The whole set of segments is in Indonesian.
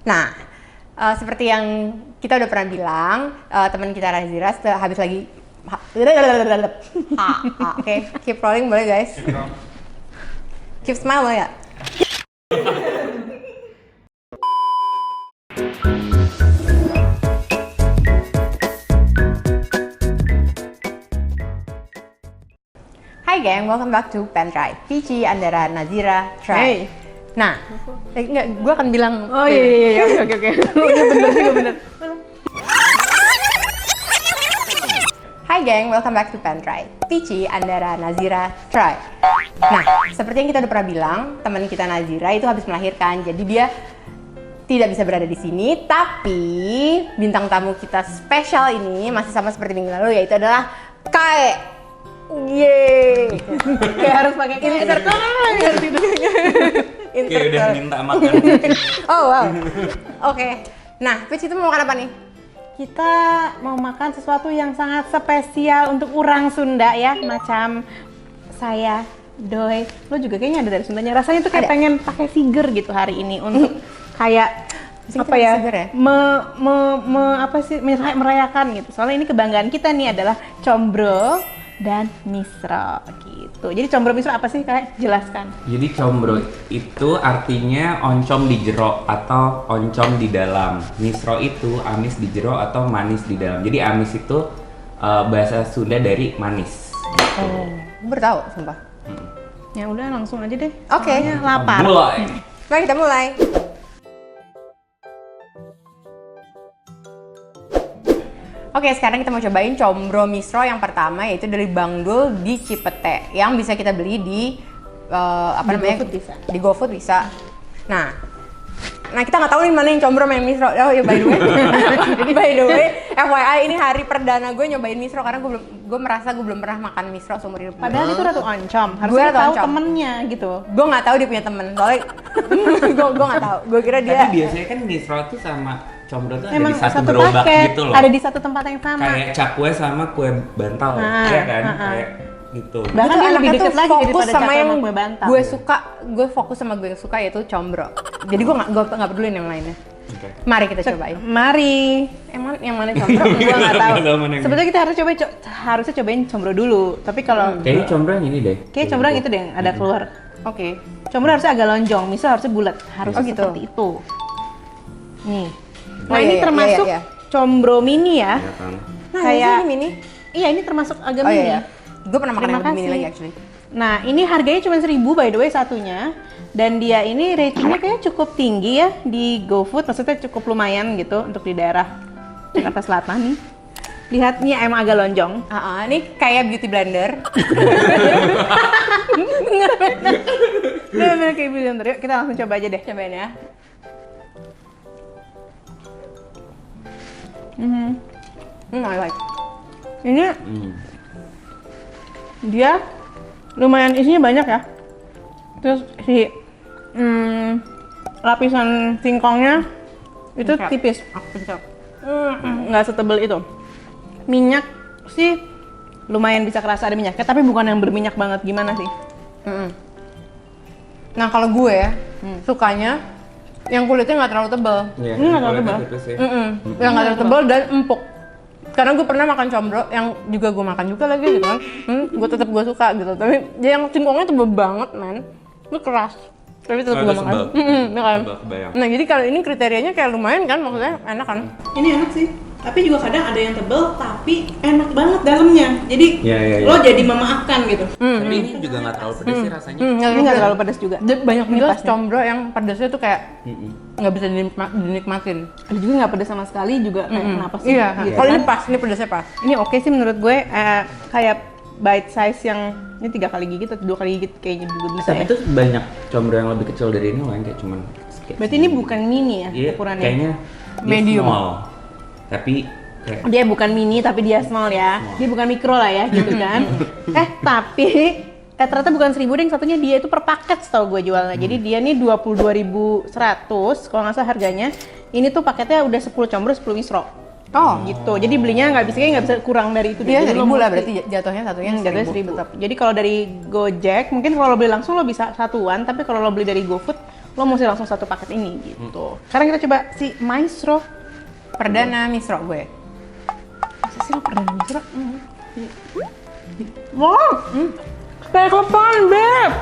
Nah, seperti yang kita udah pernah bilang, teman kita Nazira habis lagi oke, keep rolling boleh guys? Keep smile boleh nggak? Hai geng, welcome back to Pen Try. Vici, Andara, Nazira, Try. Hey. Nah, enggak, gue akan bilang. Oh iya, oke. Udah bener. Hai geng, welcome back to Pen Try. Vici, Andara, Nazira, Try. Nah, seperti yang kita udah pernah bilang, teman kita Nazira itu habis melahirkan, jadi dia tidak bisa berada di sini. Tapi bintang tamu kita spesial ini masih sama seperti minggu lalu, yaitu adalah Kae. Yeay. Kayak harus pakai insert Kayak udah minta makan. Oh wow. Oke. Nah, Vici itu mau makan apa nih? Kita mau makan sesuatu yang sangat spesial untuk orang Sunda ya, macam saya, Doi. Lo juga kayaknya ada dari Sundanya. Rasanya tuh kayak Ada. pengen pakai siger gitu hari ini untuk kayak Bisa apa kita ya? siger ya? Apa sih merayakan gitu. Soalnya ini kebanggaan kita nih adalah combro dan misro gitu. Jadi combro misro apa sih? Kayak jelaskan. Jadi combro itu artinya oncom di jero atau oncom di dalam. Misro itu amis di jero atau manis di dalam. Jadi amis itu bahasa Sunda dari manis. Oh, gue baru tahu, sumpah. Ya udah langsung aja deh. Oke. Soalnya lapar. Mulai. Mari kita mulai. Oke, sekarang kita mau cobain combro misro yang pertama, yaitu dari Bang Dul di Cipete, yang bisa kita beli di Di GoFood bisa. Di GoFood bisa. Nah kita nggak tahu nih mana yang combro sama yang misro. Oh ya, by the way, FYI ini hari perdana gue nyobain misro karena gue merasa gue belum pernah makan misro seumur hidup gue. Padahal itu ratu oncom, Gue harusnya ratu tahu oncom. temennya gitu. Gue nggak tahu dia punya temen, soalnya gue nggak tahu. Gue kira dia. Tapi biasanya kan misro tuh sama combro tuh ada Emang di satu satu gerobak paket, gitu loh. ada di satu tempat yang sama. Kayak cakwe sama kue bantal, ya kan? Kayak gitu. Bahkan Itu dia lebih anaknya deket tuh lagi fokus daripada sama cakwe yang sama kue bantal. gue fokus sama gue yang suka, yaitu combro. Jadi gue nggak pedulin yang lainnya. Oke. Mari kita cobain. Mari. Emang yang mana combro? Gua nggak tahu. Nggak tahu mana yang Sebetulnya kita harusnya cobain combro dulu. Tapi kalau Kayaknya combro yang ini deh. kayak combro yang itu deh, yang ada keluar. Oke. Combro harusnya agak lonjong, misal harusnya bulat, harusnya Oh, gitu. seperti itu. Nih. Oh, Nah iya, ini iya, termasuk iya, iya. combro mini ya. Ya kan? Nah, Kayak- ini mini. Iya ini termasuk agak Oh mini. iya. Gue pernah makan Terima yang lebih mini kasih. lagi actually. Nah, ini harganya cuma 1.000 by the way satunya. Dan dia ini ratingnya kayaknya cukup tinggi ya di GoFood, maksudnya cukup lumayan gitu untuk di daerah Jakarta Selatan nih. Lihat nih emang agak lonjong. Ini kayak beauty blender. Bener-bener kayak blender. Yuk kita langsung coba aja deh. Cobain ya. I like. Ini Hmm. dia lumayan isinya banyak ya. Terus si lapisan singkongnya itu Pencet. tipis. Aku pencet. Nggak setebel itu. Minyak sih lumayan bisa kerasa ada minyaknya, tapi bukan yang berminyak banget gimana sih? Nah kalau gue ya, sukanya yang kulitnya nggak terlalu tebal. Iya, Ini nggak tahu kulitnya tebal. tipis ya. Yang nggak terlalu tebal dan empuk. Karena gue pernah makan combro yang juga gue makan juga lagi gitu kan. Gue tetap gue suka gitu. Tapi dia yang singkongnya tebal banget man. Itu keras. Tapi tetap Oh, gue itu makan. sebel. Ya kan? Sebel, kebayang. Nah jadi kalau ini kriterianya kayak lumayan kan, maksudnya enak kan? Ini enak sih, tapi juga kadang ada yang tebel tapi enak banget dalamnya. Jadi Iya, iya, iya. lo jadi memaafkan gitu. Tapi ini juga nggak terlalu pedes sih rasanya. Ini nggak terlalu pedas juga. Dia banyak Ini juga pas nih. combro yang pedasnya tuh kayak Mm-mm. nggak bisa dinikmatin. Ada juga nggak pedas sama sekali juga. Kayak kenapa sih? Iya. Gitu Kalau kan? ini pas, ini pedasnya pas. Ini oke sih menurut gue. Kayak bite size yang ini 3 kali gigit atau 2 kali gigit kayaknya juga bisa Tapi ya. itu banyak combro yang lebih kecil dari ini loh, yang kayak cuman kayak Berarti ini bukan mini ya Iya, ukurannya? kayaknya dia Medium. small. Tapi kayak Dia bukan mini tapi dia small ya. Dia bukan mikro lah ya gitu kan. Tapi ternyata bukan 1.000 deh, satunya dia itu per paket setahu gue jualnya. Jadi dia nih 22.100 kalau nggak salah harganya. Ini tuh paketnya udah 10 combro 10 misro. Oh, Gitu. Jadi belinya nggak bisa kurang dari itu. dia Jadi lo 1.000 lah mesti- berarti jatuhnya satunya Jatuhnya 1.000 tetap. Jadi kalau dari Gojek mungkin kalau lo beli langsung lo bisa satuan, tapi kalau lo beli dari GoFood lo mesti langsung satu paket ini gitu. Sekarang kita coba si Maestro. Perdana misro gue. Masa sih lo perdana Maestro? Wow, kayak kapan, Beb?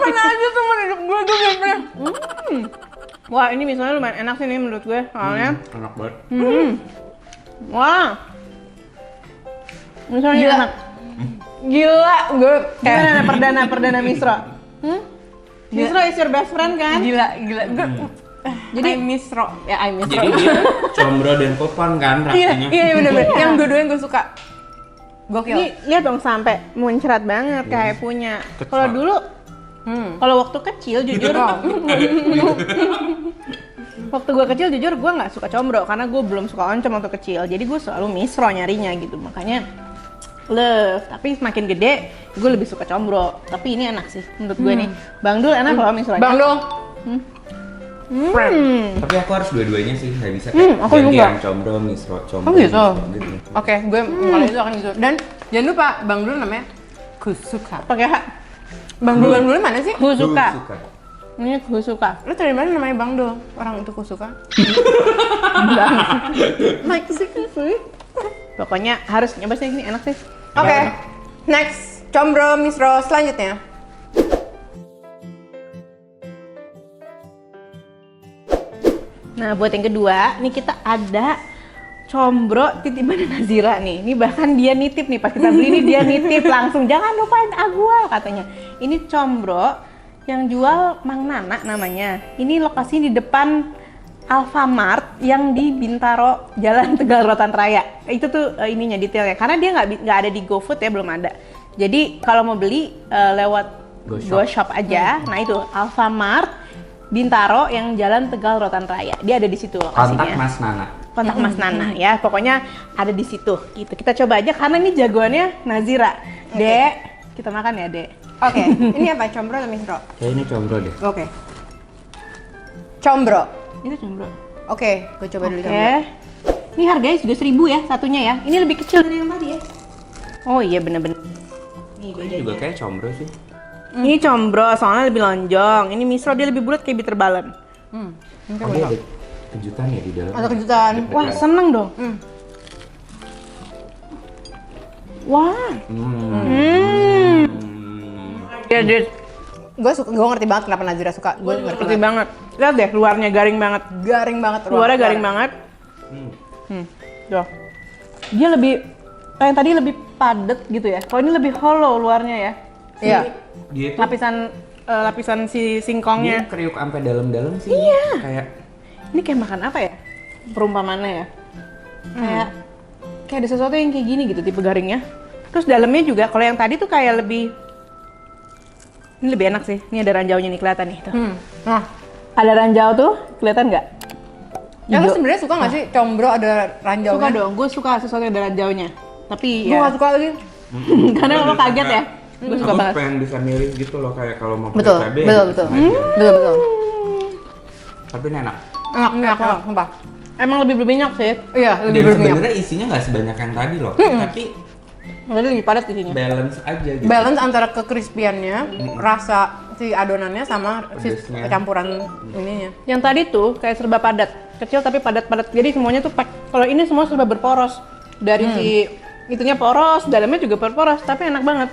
Mana aja temen hidup gue tuh biasanya. Wah, ini misalnya lumayan enak sih nih menurut gue, soalnya. Enak banget. Wah, misalnya Gila. enak. Gila, gue Gimana perdana Misro? Misro is your best friend kan? gila. Gue jadi misro. Ya, I misro. Jadi dia combro dan popon kan rasanya. Iya bener-bener. Yang dua-duanya gue suka. Gokil. Ini lihat dong sampai muncrat banget kayak punya. Kecot. Kalau dulu, kalau waktu kecil jujur, waktu gue kecil jujur gue nggak suka combro karena gue belum suka oncom waktu kecil. Jadi gue selalu misro nyarinya gitu. Makanya love. Tapi semakin gede gue lebih suka combro. Tapi ini enak sih menurut gue nih. Bang Dul enak kalau misro. Bang Dul. Tapi aku harus dua-duanya sih, nggak bisa kayak aku juga. gantian combro, misro, combro, Oh gitu? misro, gitu. Oke, gue kali itu akan gitu. Dan jangan lupa, Bang Dul namanya Kusuka. Pakai H. Bang Dul mana sih? Kusuka. Suka. Ini Kusuka. Lu dari mana namanya Bang Dul? Orang itu Kusuka? Mike Kusuka sih. Pokoknya harus nyoba sih, ini enak sih. Oke, next. Combro misro selanjutnya. Nah, buat yang kedua, nih kita ada combro titipan Nazira nih. Ini bahkan dia nitip nih, pas kita beli nih dia nitip langsung. Jangan lupain Agua katanya. Ini combro yang jual Mang Nana namanya. Ini lokasi di depan Alfamart yang di Bintaro, Jalan Tegal Rotan Raya. Itu tuh ininya detailnya. Karena dia nggak ada di GoFood ya, belum ada. Jadi kalau mau beli lewat GoShop aja. Nah itu Alfamart Bintaro yang Jalan Tegal Rotan Raya. Dia ada di situ lokasinya. Kontak Mas Nana. Kontak Mas Nana ya. Pokoknya ada di situ. Gitu. Kita coba aja karena ini jagoannya Nazira. Dek, kita makan ya, Dek. Oke, ini apa? Combro atau misro? Kayak ini combro deh. Oke. Combro. Itu combro. Oke, gue coba dulu Oke. combro. Ini harganya juga 1.000 ya satunya ya. Ini lebih kecil dari yang tadi ya. Oh iya bener-bener. Nih Ini juga kayak combro sih. Ini combro soalnya lebih lonjong. Ini misro dia lebih bulat kayak bitter balon. Oh, dia ada kejutan ya di dalam. Ada kejutan. Wah seneng dong. Wah. Ya deh. Gue ngerti banget kenapa Nazira suka. Gue ngerti Seperti banget. Lihat deh luarnya garing banget. Garing banget. Luarnya garing banget. Tuh. Dia lebih kayak yang tadi lebih padat gitu ya. Kalau ini lebih hollow luarnya ya. Iya. Dia itu Lapisan si dia singkongnya. kriuk sampai dalam-dalam sih. Iya. Kayak Ini kayak makan apa ya? Perumpamannya ya. Kayak ada sesuatu yang kayak gini gitu tipe garingnya. Terus dalamnya juga kalau yang tadi tuh kayak lebih ini lebih enak sih. Ini ada ranjaunya nih kelihatan nih. Tuh. Nah, Ada ranjau tuh, kelihatan nggak? ya lu Hijau. sebenarnya suka nggak sih combro ada ranjaunya? Suka dong, gue suka sesuatu yang ada ranjaunya. Tapi Gue ya, nggak suka lagi. karena lo kaget ya. Gue suka aku banget. pengen bisa milih gitu loh, kayak kalau mau pakai Betul, cabai. betul, gitu betul. sengaja. Betul. Tapi ini enak. Enak, sumpah. Emang lebih berminyak sih. Iya, Dan lebih berminyak. sebenarnya isinya nggak sebanyak yang tadi loh. Tapi Jadi lebih padat di sini. balance aja gitu. Balance antara kekrispiannya, rasa si adonannya sama si Pedesnya. campuran ininya. Yang tadi tuh kayak serba padat, kecil tapi padat-padat. Jadi semuanya tuh kalau ini semua serba berporos. Dari si itunya poros, dalamnya juga berporos, tapi enak banget.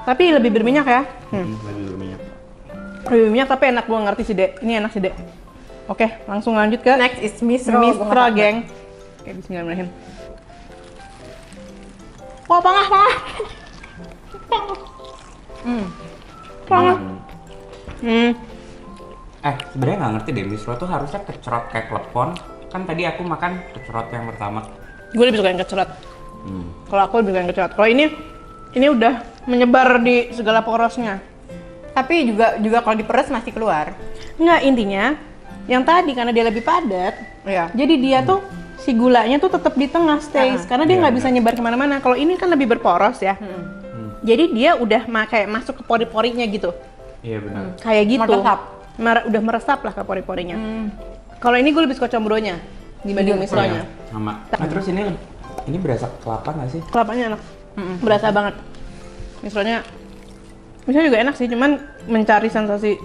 Tapi lebih berminyak ya. Lebih berminyak. Lebih berminyak tapi enak, gua ngerti sih, Dek. Ini enak sih, Dek. Oke, langsung lanjut ke Next is misro. Misro, geng. Oke, bismillahirrahmanirrahim. Wah, pangah. Pangah. Sebenarnya nggak ngerti deh, misro tuh harusnya kecerot kayak klepon. Kan tadi aku makan kecerot yang pertama. Gue lebih suka yang kecerot. Kalau aku lebih suka yang kecerot. Kalau ini udah menyebar di segala porosnya. Tapi juga kalau diperes masih keluar. Enggak, intinya yang tadi karena dia lebih padat, Iya. jadi dia tuh si gulanya tuh tetap di tengah stays karena dia Iya, nggak bisa nyebar kemana-mana. Kalau ini kan lebih berporos ya. Jadi dia udah kayak masuk ke pori-porinya gitu. Iya benar. Kayak gitu. Meresap. Udah meresap lah ke pori-porinya. Kalau ini gue lebih suka combronya. dibanding Medium. misronya. Sama. Nah, terus ini berasa kelapa nggak sih? Kelapanya enak, berasa banget. Misronya juga enak sih, cuman mencari sensasi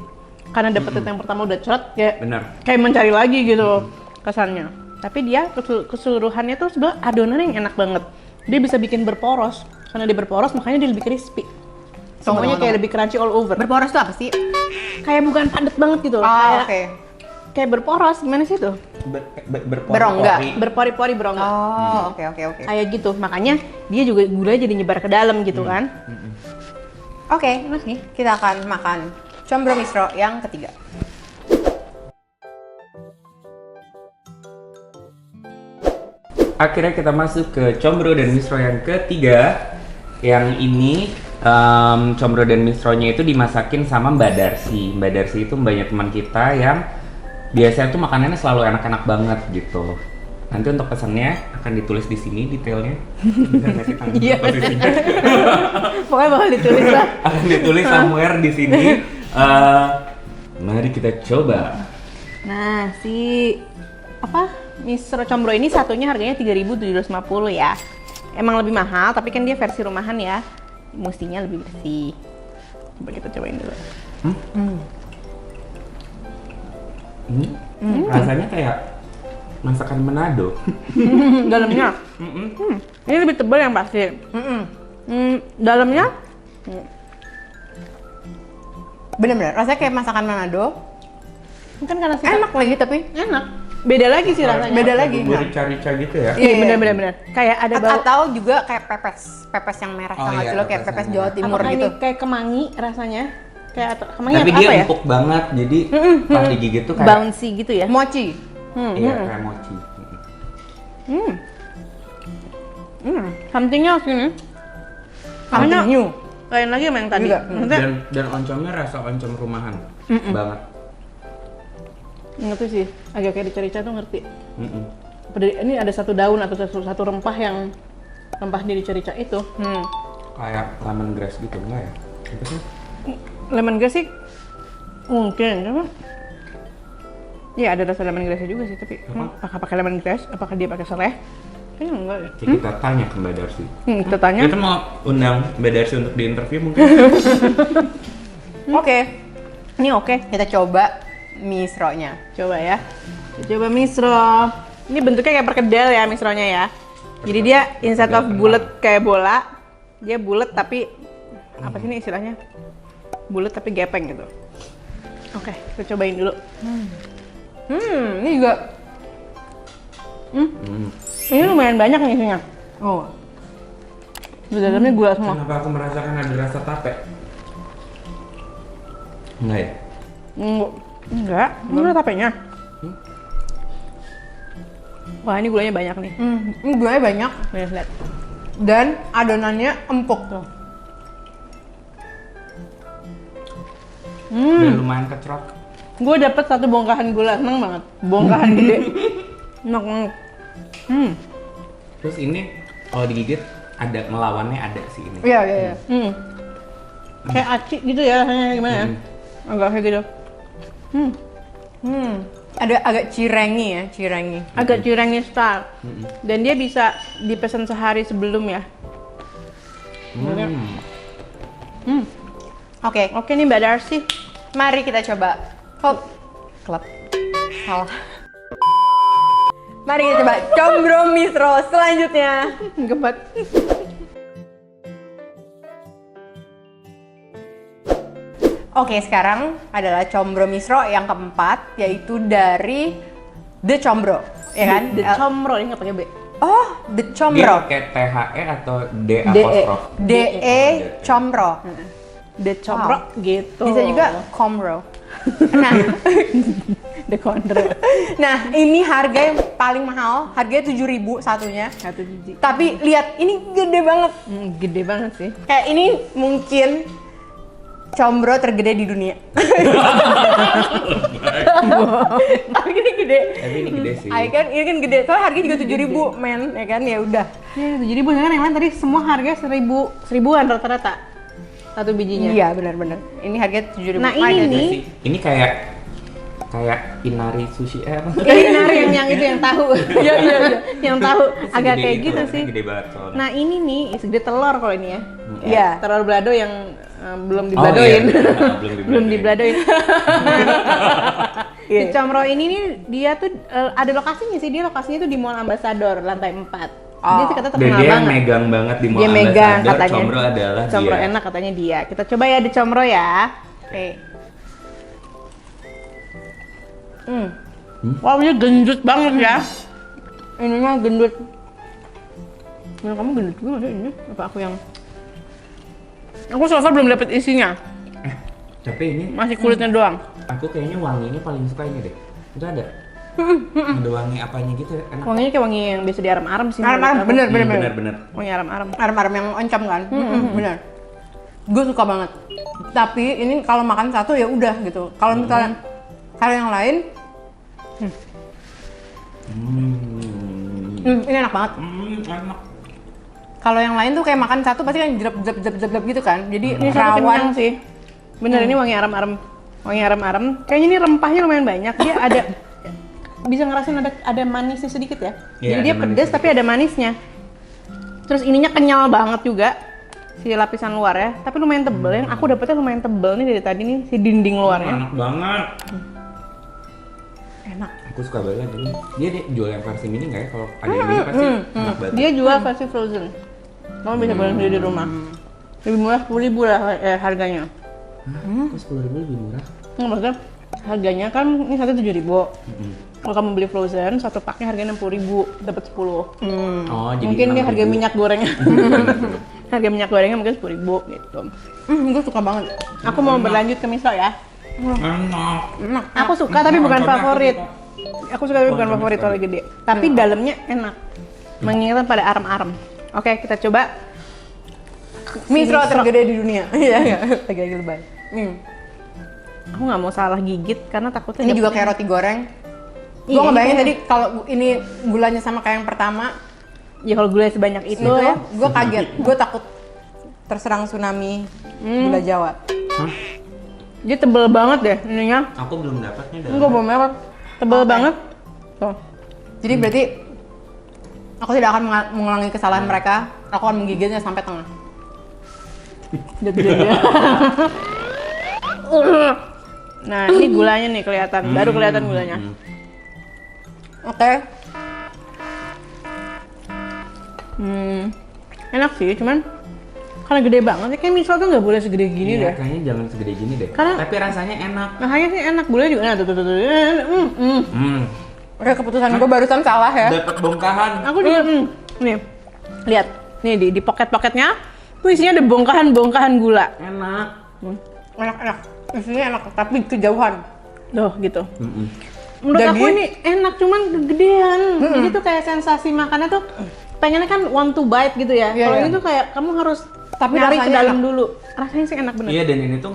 karena dapet yang pertama udah cerot, Bener. kayak mencari lagi gitu kesannya. Tapi dia keseluruhannya tuh sebenarnya adonannya yang enak banget. Dia bisa bikin berporos, karena dia berporos makanya dia lebih crispy. Semuanya kayak lebih crunchy all over. Berporos tuh apa sih? Kayak bukan padat banget gitu. Oh, Kayak berporos, gimana sih tuh? Berongga. Berpori-pori berongga. Oh, oke. Kayak gitu, makanya dia juga gulanya jadi nyebar ke dalam gitu kan. Oke, kita akan makan combro misro yang ketiga. Akhirnya kita masuk ke combro dan misro yang ketiga. Yang ini combro dan misronya itu dimasakin sama Mbak Darsi. Mbak Darsi itu mbaknya teman kita yang biasanya tuh makanannya selalu enak-enak banget gitu. Nanti untuk pesannya akan ditulis di sini detailnya. Bisa nggak sih tangan Iya. posisinya? Pokoknya bakal ditulis lah. Akan ditulis somewhere di sini. Mari kita coba. Nah, misro combro ini satunya harganya 3.750 ya. Emang lebih mahal, tapi kan dia versi rumahan ya. Mestinya lebih bersih. Coba kita cobain dulu. Rasanya kayak masakan Manado. Dalamnya. Ini lebih tebal yang pasti. Dalamnya Bener-bener, rasanya kayak masakan Manado. kan karena Enak lagi tapi. enak. Beda lagi sih rasanya. Beda lagi. Rica-rica gitu ya. Iya, benar. Kayak ada bau. Atau juga kayak pepes yang merah Oh, sama iya, lo kayak pepes pepes yang Jawa merah. Timur Apakah gitu. ini kayak kemangi rasanya? Kayak kemangi Tapi apa dia ya? empuk banget, jadi pas digigit tuh kayak Bouncy gitu ya. Mochi. iya kayak mochi. Somethingnya sini. Something new. Lain lagi sama yang tadi. Juga. Maksudnya, Dan oncomnya rasa oncom rumahan banget. ngerti sih. Agak kayak di rica tuh ngerti. Mm-mm. Ini ada satu daun atau satu rempah yang rempah di rica itu. Kayak lemongrass gitu enggak ya? Apa sih? Lemongrass sih mungkin, cuma ya ada rasa lemongrassnya juga sih, tapi apakah pakai lemongrass? Apakah dia pakai serai? Kayaknya enggak ya. Oke, kita tanya ke Mbak Darsi. Kita tanya. Kita mau undang Mbak Darsi untuk diinterview mungkin. Oke, Ini oke. kita coba misro-nya. Coba ya. Kita coba misro. Ini bentuknya kayak perkedel ya misronya ya. Jadi dia instead of bulat kayak bola, dia bulat tapi apa sih ini istilahnya? Bulat tapi gepeng gitu. Oke, kita cobain dulu. Ini juga. Ini lumayan banyak nih isinya. Oh, Di dalamnya gula semua. Kenapa aku merasakan ada rasa tape? Enggak ya? Enggak. Ini ada tapenya. Wah, ini gulanya banyak nih. ini gulanya banyak Lihat. dan adonannya empuk tuh. Dan lumayan kecrot. Gue dapet satu bongkahan gula, seneng banget. Bongkahan gede. Enak banget. Terus ini kalau digigit ada melawannya ada sih ini. Iya. Kayak aci gitu ya rasanya, gimana ya? Agak kayak gitu. Ada agak cirengi. Agak cirengnya style. Dan dia bisa dipesan sehari sebelum ya. Oke, Oke nih Mbak Darsi. mari kita coba. Klub. Salah. Mari kita coba combro misro selanjutnya. Gebat. Oke, sekarang adalah combro misro yang keempat, yaitu dari The Combro, ya kan? The Combro, ini nggak pakai B. Oh, The Dia Combro. pakai THE atau D apostrof? DE Combro. The Combro gitu. Bisa juga Combro. Nah, The Combro. nah ini harga yang paling mahal, harganya 7.000 satunya. Satu biji. Tapi lihat, ini gede banget. Gede banget sih. Kayak ini mungkin combro tergede di dunia. Tapi ini gede. Tapi ini gede sih. Ini kan gede. Soalnya harganya juga 7.000, men, ya kan? Ya udah. Ya, jadi beneran yang lain tadi semua harga seribuan rata-rata. Satu bijinya. Iya, benar-benar. Ini harganya 7.000. Nah, ini nih. Ini kayak kayak inari sushi apa? Inari yang itu yang tahu. Iya. Yang tahu agak Segede kayak itu, gitu sih. Gede banget soalnya. Nah, ini nih segede telur kalau ini ya. Iya. Telur balado yang belum Oh, dibladoin. iya, Belum dibladoin. Si Comro ini nih dia tuh ada lokasinya sih. Dia lokasinya tuh di Mall Ambassador lantai 4. Dia sih kata Dan terkenal dia yang banget. megang banget di Mall Dia megang Ambassador, katanya. Comro adalah Comro dia. enak katanya dia. Kita coba ya di Comro ya. Oke. Wow, ini gendut banget ya. Ininya gendut. Nah, kamu gendut juga nggak sih ini? Apa aku yang? Aku so far belum dapet isinya. Tapi ini Masih kulitnya doang. aku kayaknya wanginya paling suka ini deh. Itu ada. Ada wangi apanya gitu enak. Wanginya kayak wangi yang biasa di aram-aram sih. Aram-aram, menurut aku. Bener. Wangi aram-aram. Aram-aram yang oncom kan? Bener. Gue suka banget. Tapi ini kalau makan satu ya udah gitu. Kalau misalnya kalau yang lain, ini enak banget. Enak. Kalau yang lain tuh kayak makan satu pasti kan jep gitu kan. Jadi Ini satu kenyang rawan. sih. Bener ini wangi aram-aram. Wangi aram-aram. Kayaknya ini rempahnya lumayan banyak. Dia ada bisa ngerasain ada manisnya sedikit ya. Iya, Jadi dia ada pedas manisnya tapi ada manisnya. Terus ininya kenyal banget juga si lapisan luar ya. Tapi lumayan tebel. Yang aku dapetnya lumayan tebel nih dari tadi nih si dinding luarnya. Enak banget. Enak. Aku suka banget ini. Dia jual yang versi mini nggak ya? Kalau ada yang mini pasti enak banget. Dia jual versi frozen. Kamu bisa beli sendiri di rumah. Lebih murah 10.000 lah harganya. Kok 10.000 lebih murah? Nggak, maksudnya harganya kan ini satu 7.000. Kalau kamu beli frozen, satu paknya harganya 60.000, dapat 10. Oh, jadi Mungkin dia harga 6.000. minyak gorengnya. Harga minyak gorengnya mungkin 10.000 gitu. Gue suka banget. Aku mau berlanjut ke miso ya. Enak. Enak. Aku suka tapi bukan Oncomnya aku favorit. suka. Aku suka tapi bukan Oncomnya favorit suka. kalau gede. Tapi dalamnya enak. Mengingatkan pada aram-aram. Oke, kita coba. Misro tergede di dunia. Iya, lagi lebay. Aku nggak mau salah gigit karena takutnya Ini juga dapetnya- kayak roti goreng. Iya, Gue ngebayangin ini tadi kalau ini gulanya sama kayak yang pertama, Ya kalau gula sebanyak itu itu ya. gue kaget. Gue takut terserang tsunami gula Jawa. Hah? Dia tebel banget deh ininya. Aku belum dapatnya dari. Enggak mau merah. Tebel banget. Tuh. Jadi berarti aku tidak akan mengulangi kesalahan mereka. Aku akan menggigitnya sampai tengah. Nah, ini gulanya nih kelihatan. Baru kelihatan gulanya. Oke. Enak sih, cuman karena gede banget ya, kayak misal tuh nggak boleh segede gini Iya, deh. kayaknya jangan segede gini deh. Karena- Tapi rasanya enak. Rasanya sih enak, gulanya juga enak. Tuh. Oke, keputusan gue barusan salah ya. Dapat bongkahan. Aku juga, nih, lihat, nih di pocket-pocketnya, tuh isinya ada bongkahan-bongkahan gula. Enak. Enak. Isinya enak, tapi kejauhan. Loh, gitu. Menurut aku Jadi- ini enak, cuman gedean. Jadi tuh kayak sensasi makannya tuh, pengennya kan want to bite gitu ya. Iya, Kalau iya. ini tuh kayak kamu harus Tapi nyari ke rasanya dalam enak. dulu. Rasanya sih enak bener. Iya, dan ini tuh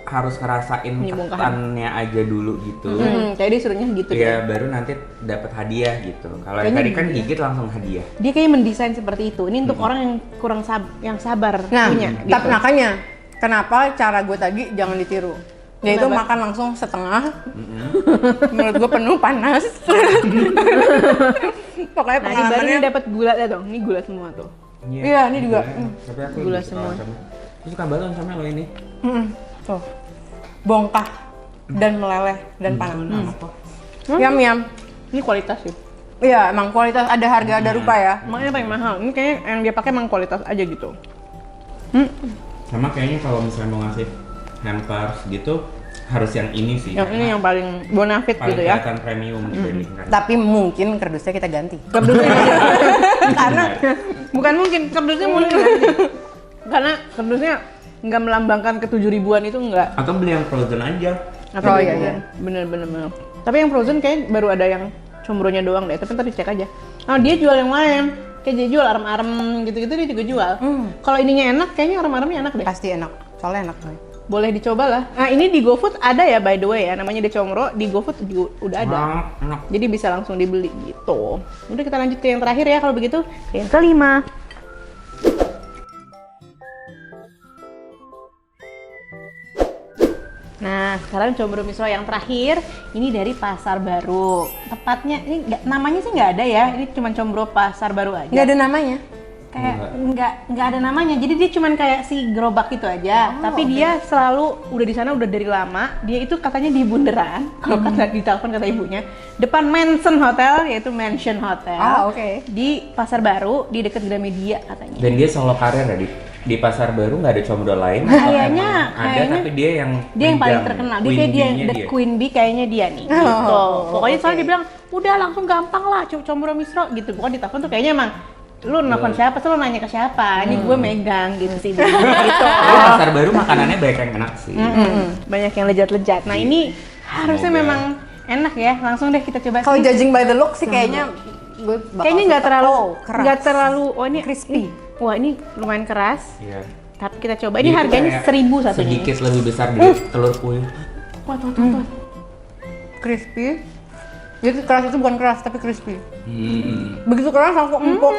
harus ngerasain Ini bongkahan. ketannya aja dulu gitu. Kayak disuruhnya gitu Iya, deh. baru nanti dapat hadiah gitu. Kalau yang Kayaknya tadi kan iya. gigit langsung hadiah. Dia kayaknya mendesain seperti itu. Ini untuk orang yang kurang yang sabar Nah, punya. tapi Gitu. makanya kenapa cara gue tadi jangan ditiru. Yaitu Kenapa? makan langsung setengah. Menurut gue penuh panas. Pokoknya Nah, ini baru pengalamannya. nih dapat gula ya dong. Ini gula semua tuh. Iya, ini juga. Tapi aku Gula lebih suka semua. oncomnya. Aku suka banget oncomnya loh ini. Tuh. Bongkah dan meleleh dan panas. Apa? Yam. Ini kualitas sih. Iya, emang kualitas ada harga ada rupa ya. Makanya paling mahal. Ini kayaknya yang dia pakai emang kualitas aja gitu. Sama kayaknya kalau misalnya mau ngasih hampers gitu harus yang ini sih. Yang ini yang paling bonafit paling gitu ya. kelihatan premium dibandingkan. Tapi mungkin kardusnya kita ganti. Kardusnya Karena bukan mungkin, kardusnya mungkin karena kardusnya nggak melambangkan ke 7.000-an itu enggak. atau beli yang frozen aja. Atau Oh, iya. bener. Tapi yang frozen kayak baru ada yang combronya doang deh. Tapi ntar dicek aja. Oh, dia jual yang lain. Kayak dia jual arem-arem gitu-gitu dia juga jual. Kalau ininya enak, kayaknya arem-aremnya enak deh. Pasti enak. Soalnya enak. Boleh dicoba lah. Nah, ini di GoFood ada ya by the way ya, namanya Decomro. Di GoFood juga udah ada. Enak. Jadi bisa langsung dibeli gitu. Udah kita lanjut ke yang terakhir ya kalau begitu. Yang kelima. Nah, sekarang combro misro yang terakhir, ini dari Pasar Baru. Tepatnya, ini namanya sih nggak ada ya, ini cuma combro Pasar Baru aja. Nggak ada namanya? Kayak nggak ada namanya, jadi dia cuma kayak si gerobak itu aja. Tapi dia selalu udah di sana udah dari lama. Dia itu katanya di Bundaran, kalau kata di telepon kata ibunya, depan Mansion Hotel, yaitu Mansion Hotel. Oke. Di Pasar Baru, di dekat Gramedia katanya. Dan dia solo karir ya di Pasar Baru nggak ada combro lain. Kayaknya tapi dia yang paling terkenal. Dia kayak dia the Queen Bee, kayaknya dia nih. Gitu. Pokoknya soalnya dia bilang, udah langsung gampang lah combro misro gitu. Pokoknya di telepon tuh kayaknya emang lu nelfon siapa sih, lu nanya ke siapa, ini gue megang gitu sih gitu. Tapi Pasar Baru makanannya banyak yang enak sih. Banyak yang lezat-lezat. Nah ini harusnya memang enak ya, langsung deh kita coba. Kalau judging by the look sih kayaknya gue kayaknya nggak terlalu oh ini crispy. Wah ini lumayan keras. Iya. Tapi kita coba, ini harganya 1.000 satunya. Sedikit lebih besar dari telur puyuh. Wah tuh. Crispy. Jadi keras itu bukan keras tapi crispy. Begitu keras langsung empuk.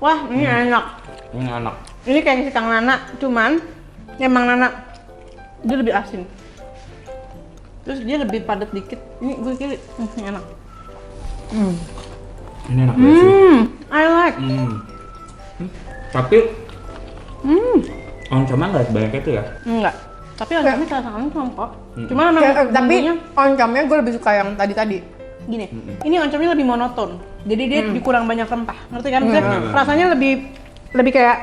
Wah ini enak. Ini enak. Ini kayak si Kang Nana, cuman emang Nana dia lebih asin. Terus dia lebih padat dikit. Ini gue kira ini enak. Ini enak banget sih. I like. Tapi oncomnya nggak sebanyak itu ya? Enggak. Tapi oncomnya salah oncom kok. Cuma memang Tapi bumbunya oncomnya gue lebih suka yang tadi. gini. Ini oncomnya lebih monoton. Jadi dia dikurang banyak rempah. Ngerti kan? Maksudnya rasanya lebih kayak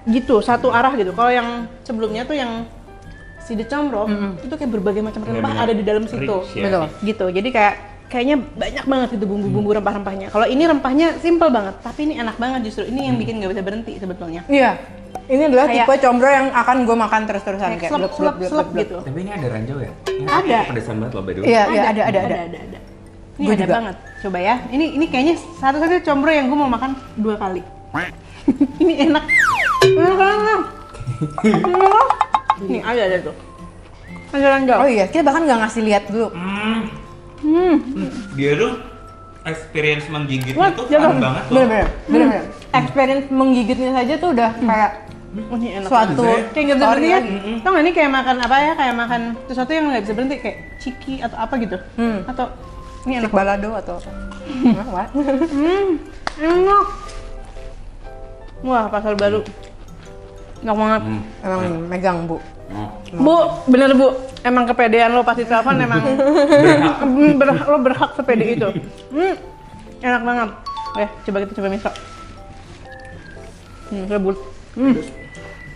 gitu, satu arah gitu. Kalau yang sebelumnya tuh yang si decombro itu kayak berbagai macam rempah ada di dalam situ. Rich, ya. Betul. Gitu. Jadi kayaknya banyak banget gitu bumbu-bumbu rempah-rempahnya. Kalau ini rempahnya simple banget, tapi ini enak banget justru. Ini yang bikin nggak bisa berhenti sebetulnya. Iya. Ini adalah Kayak- tipe combro yang akan gue makan terus-terusan kayak Selep gitu. Tapi ini ada ranjau ya? Ini Ada. Pedesan banget loh, by the way. Iya, ada. Ada. Ini Gua ada juga. banget. Coba ya. Ini kayaknya satu-satunya combro yang gue mau makan 2 kali. Ini enak. Enak banget. Nih ada tuh. Ada ranjau. Oh iya, kita bahkan nggak ngasih lihat dulu. Dia tuh experience menggigitnya Wah, tuh jangan. fun banget loh. Bener-bener. Experience menggigitnya saja tuh udah kayak Oh, ini enak suatu banget. Kayak nggak bisa story berhenti ya. lagi. Tau nggak ini kayak makan apa ya? Kayak makan sesuatu yang nggak bisa berhenti kayak ciki atau apa gitu. Atau ini enak. Cik balado atau apa? What? Enak. Wah, Pasar Baru. Enak banget. Emang megang bu. Bu, bener Bu. Emang kepedean lo pasti telepon emang lo berhak sepede itu. Enak banget. Oke, coba kita coba miso. Rebut.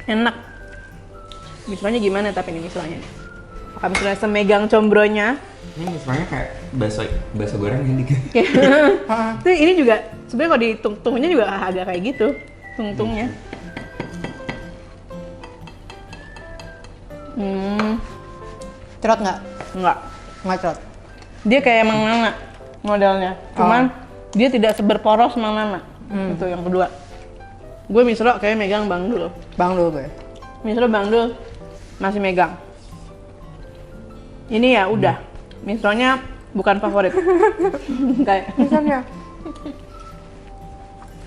Enak. Misonya gimana tapi ini misonya? Apakah misonya semegang combronya? Ini misalnya kayak bakso goreng yang dikit. Tuh ini juga sebenarnya kalau ditung-tungnya juga agak kayak gitu. Tung-tungnya. Cerot nggak? Enggak. Nggak cerot. Dia kayak Mang Nana modelnya. Cuman dia tidak seberporos Mang Nana. Itu yang kedua. Gue misro kayak megang Bang Dul. Bang dulu gue. Misro Bang Dul masih megang. Ini ya udah. Misronya bukan favorit. Kayak Misalnya,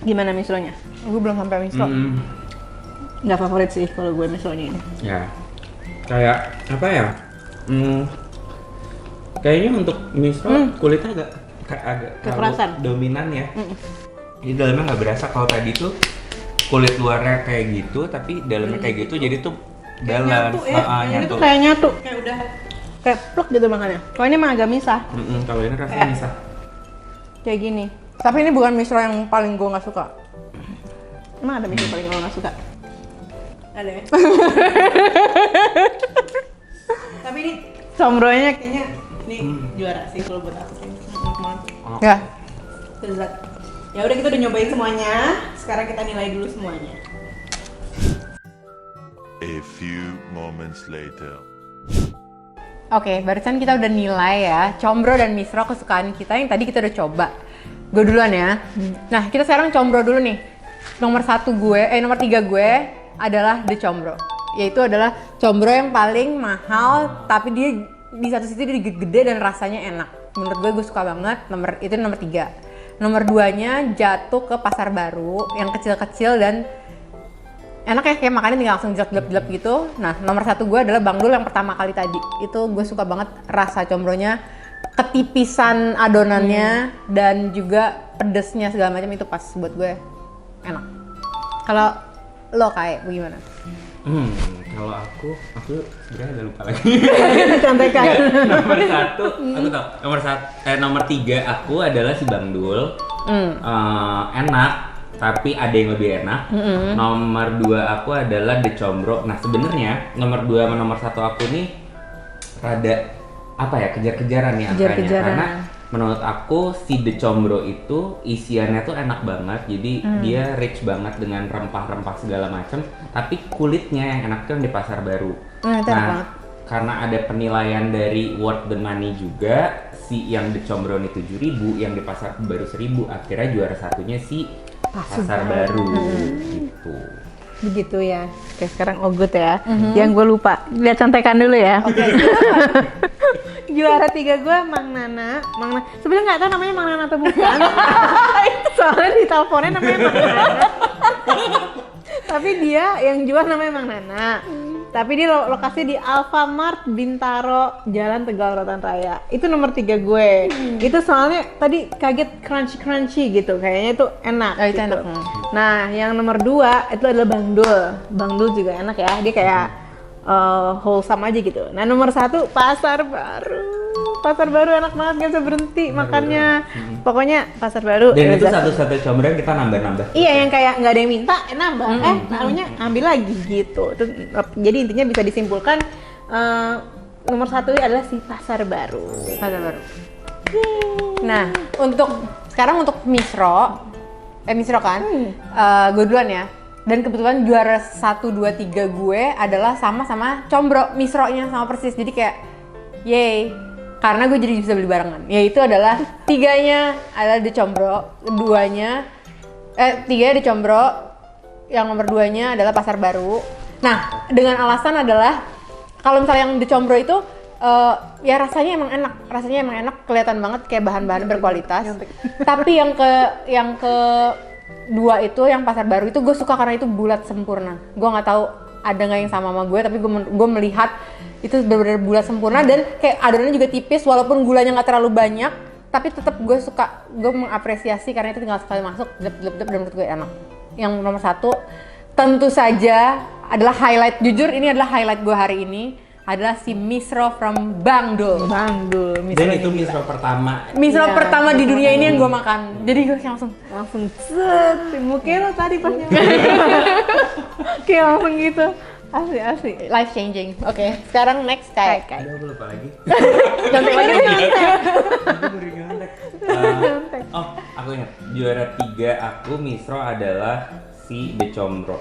gimana misronya? gue belum sampai miso. Nggak favorit sih kalau gue misronya ini. Ya, kayak apa ya? Kayaknya untuk miso kulitnya agak Kekerasan. terlalu dominan ya. Jadi dalamnya nggak berasa. Kalau tadi tuh kulit luarnya kayak gitu, tapi dalamnya kayak gitu, jadi tuh balance. Nyatu ya. Yang ini tuh kayak nyatu. Kayak udah kayak pluk gitu makannya. Kalau ini mah agak misah. Kalau ini rasanya bisa. Kayak gini. Tapi ini bukan miso yang paling gue nggak suka. Emang ada misal paling lo nggak suka? Ada ya? Tapi ini combronya kayaknya ini juara sih kalau buat aku. Enak banget. Ya. Lezat. Ya udah kita udah nyobain semuanya. Sekarang kita nilai dulu semuanya. A few moments later. Oke, barusan kita udah nilai ya combro dan misro kesukaan kita yang tadi kita udah coba. Gue duluan ya. Nah, kita sekarang combro dulu nih. Nomor 3 gue adalah The Combro. Yaitu adalah combro yang paling mahal, tapi dia di satu sisi dia gede dan rasanya enak. Menurut gue suka banget. Itu nomor 3. Nomor 2-nya jatuh ke Pasar Baru yang kecil-kecil dan enak ya, kayak makannya tinggal langsung jelek-jelek gitu. Nah, nomor 1 gue adalah Bang Dul yang pertama kali tadi. Itu gue suka banget rasa combronya, ketipisan adonannya, dan juga pedesnya segala macam itu pas buat gue enak. Kalau lo kayak bagaimana? Kalau aku sebenarnya udah lupa lagi. Dicontekan. Nomor 1, aku tahu. Nomor 3 aku adalah si Bang Dul. Enak, tapi ada yang lebih enak. Nomor 2 aku adalah The Combro. Nah sebenarnya nomor 2 sama nomor 1 aku nih rada apa ya, kejar-kejaran nih angkanya. Karena menurut aku si The Combro itu isiannya tuh enak banget. Jadi dia rich banget dengan rempah-rempah segala macam. Tapi kulitnya yang enak tuh yang di Pasar Baru. Nah karena ada penilaian dari worth the money juga, si yang The Combro ini 7.000, yang di Pasar Baru 1.000, akhirnya juara satunya si Pasar Baru gitu. Begitu ya. Oke, sekarang Ogut ya. Yang gue lupa. Lihat contekan dulu ya. Oke. Juara 3 gue Mang Nana. Sebenarnya nggak tahu namanya Mang Nana atau bukan. Soalnya di teleponnya namanya Mang Nana. Tapi dia yang jual namanya Mang Nana. Tapi di lokasi di Alfamart Bintaro, Jalan Tegal Rotan Raya. Itu nomor 3 gue. Itu soalnya tadi kaget crunchy gitu, kayaknya itu enak. Oh, itu gitu. enak. Nah, yang nomor 2 itu adalah Bang Dul. Bang Dul juga enak ya. Dia kayak wholesome aja gitu. Nah, nomor 1 Pasar Baru. Pasar Baru enak banget, gak bisa berhenti makannya. Pokoknya Pasar Baru. Dan itu satu-satu combro yang kita nambah-nambah. Iya, yang kayak nggak ada yang minta, nambah. Tahunya ambil lagi gitu. Jadi intinya bisa disimpulkan nomor 1 adalah si Pasar Baru. Pasar Baru. Nah, sekarang untuk Misro kan, gue duluan ya. Dan kebetulan juara 1, 2, 3 gue adalah sama-sama Combro, Misro-nya sama persis. Jadi kayak, yay, karena gue jadi bisa beli barengan. Yaitu adalah 3-nya adalah The Combro, 3-nya The Combro, yang nomor 2-nya adalah Pasar Baru. Nah, dengan alasan adalah kalau misalnya yang The Combro itu ya rasanya emang enak, kelihatan banget kayak bahan-bahan berkualitas. Tapi yang ke 2 itu, yang Pasar Baru itu gue suka karena itu bulat sempurna. Gue nggak tahu ada nggak yang sama gue, tapi gue melihat itu benar-benar bulat sempurna dan kayak adonannya juga tipis, walaupun gulanya nggak terlalu banyak, tapi tetap gue mengapresiasi karena itu tinggal sekali masuk, dan menurut gue enak. Yang nomor 1 tentu saja adalah highlight, jujur ini adalah highlight gue hari ini, adalah si Misro from Bang Dul. Dan itu Misro pertama. Misro pertama di dunia ini yang gue makan. Jadi gue langsung set, mungkin lo tadi pas kayak langsung gitu. Asli. life changing. Oke, sekarang next kayak. Aduh, aku lupa lagi. Contek lagi. Aku ingat. Juara 3 aku Misro adalah si The Combro.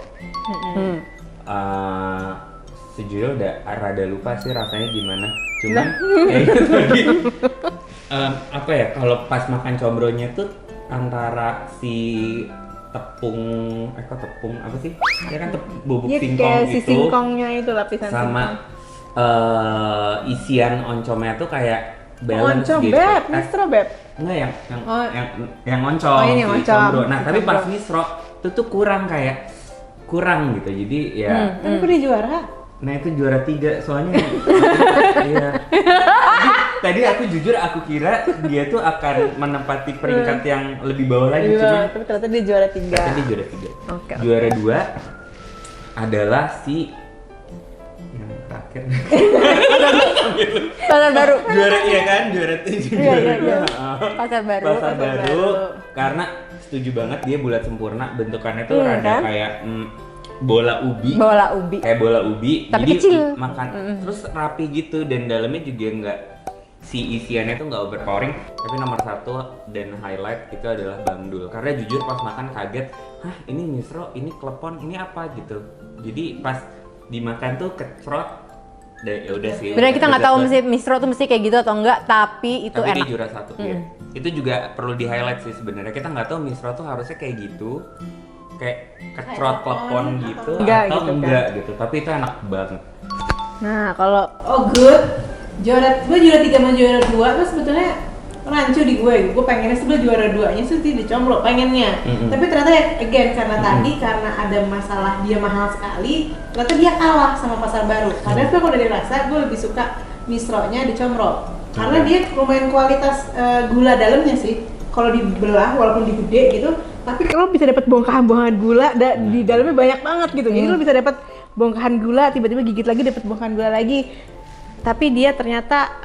Sejujurnya udah rada lupa sih rasanya gimana. Cuman kayak gitu tadi. Apa ya, kalau pas makan combronya tuh antara si tepung apa sih? Ya kan bubuk singkong si itu singkongnya itu lapisan sama isian oncomnya tuh kayak balance oncom, gitu. Beb, Misro, Beb. Enggak yang oncom. Oh, ini si oncom. combro. Nah, tapi pas Misro tuh kurang gitu. Jadi ya Tapi udah juara. Nah itu juara 3 soalnya. Iya. Tadi aku jujur aku kira dia tuh akan menempati peringkat yang lebih bawah lagi. Cuman Tapi ternyata dia juara 3. ternyata dia juara 3. Oke. Juara 2 adalah si yang terakhir. Pasar Baru. Juara iya kan? Juara 3. Iya. Pasar Baru. Pasar Baru. Karena setuju banget dia bulat sempurna, bentukannya tuh rada kan? kayak bola ubi. Kayak bola ubi. Tapi jadi kecil. makan terus rapi gitu, dan dalamnya juga enggak, si isiannya tuh nggak overpowering. Tapi nomor 1 dan highlight itu adalah Bang Dul, karena jujur pas makan kaget, hah ini Misro, ini klepon, ini apa gitu. Jadi pas dimakan tuh kecrot, ya udah sih. Bener, kita nggak tahu Misro tuh mesti kayak gitu atau enggak, tapi itu tapi enak. dia juara 1 ya. Itu juga perlu di highlight sih sebenarnya. Kita nggak tahu Misro tuh harusnya kayak gitu, kayak kecrot klepon gitu enggak atau gitu kan. enggak gitu. Tapi itu enak banget. Nah, kalau good, gue juara 3 sama juara 2 tuh sebetulnya rancu di gue pengennya sebenernya juara 2-nya sih di Comro pengennya. Tapi ternyata again karena tadi karena ada masalah dia mahal sekali, ternyata dia kalah sama Pasar Baru. Padahal gue kalau dari rasa gue lebih suka Misro-nya di Comro karena dia lumayan kualitas gula dalamnya sih. Kalau dibelah walaupun digede gitu, tapi lo bisa dapat bongkahan-bongkahan gula di dalamnya banyak banget gitu. Jadi lo bisa dapat bongkahan gula, tiba-tiba gigit lagi dapat bongkahan gula lagi. Tapi dia ternyata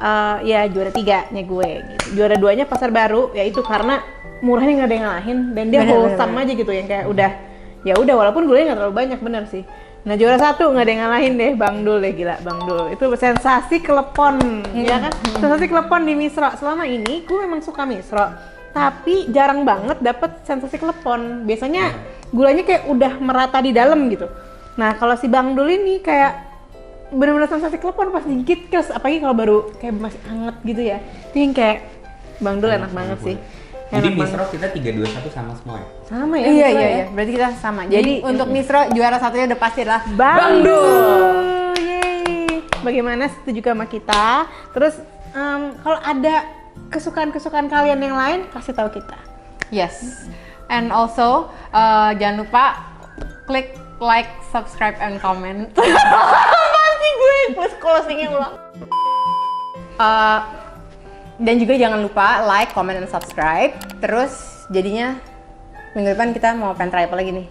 ya juara 3-nya gue gitu. Juara 2-nya Pasar Baru, yaitu karena murahnya nggak ada yang ngalahin dan dia wholesome aja gitu yang kayak udah walaupun gulanya nggak terlalu banyak bener sih. Nah juara 1 nggak ada yang ngalahin deh, Bang Dul deh, gila Bang Dul itu sensasi kelepon ya kan, sensasi kelepon di Misro. Selama ini gue memang suka Misro, tapi jarang banget dapet sensasi kelepon. Biasanya gulanya kayak udah merata di dalam gitu. Nah kalau si Bang Dul ini kayak bener-bener sensasi kelepon pas digigit, terus apalagi kalau baru kayak masih anget gitu ya. Itu yang kayak Bang Dul enak banget sih. Jadi Misro kita 3-2-1 sama semua ya? Sama ya? Iya. Berarti kita sama. Jadi untuk Misro juara satunya udah pasti lah Bang Dul. Yeay. Bagaimana, setuju sama kita? Terus kalau ada kesukaan-kesukaan kalian yang lain, kasih tahu kita. Yes. And also jangan lupa klik like, subscribe, and comment. Pasti gue closingnya ulang. Dan juga jangan lupa like, comment, and subscribe. Terus jadinya minggu depan kita mau pentry apa lagi nih?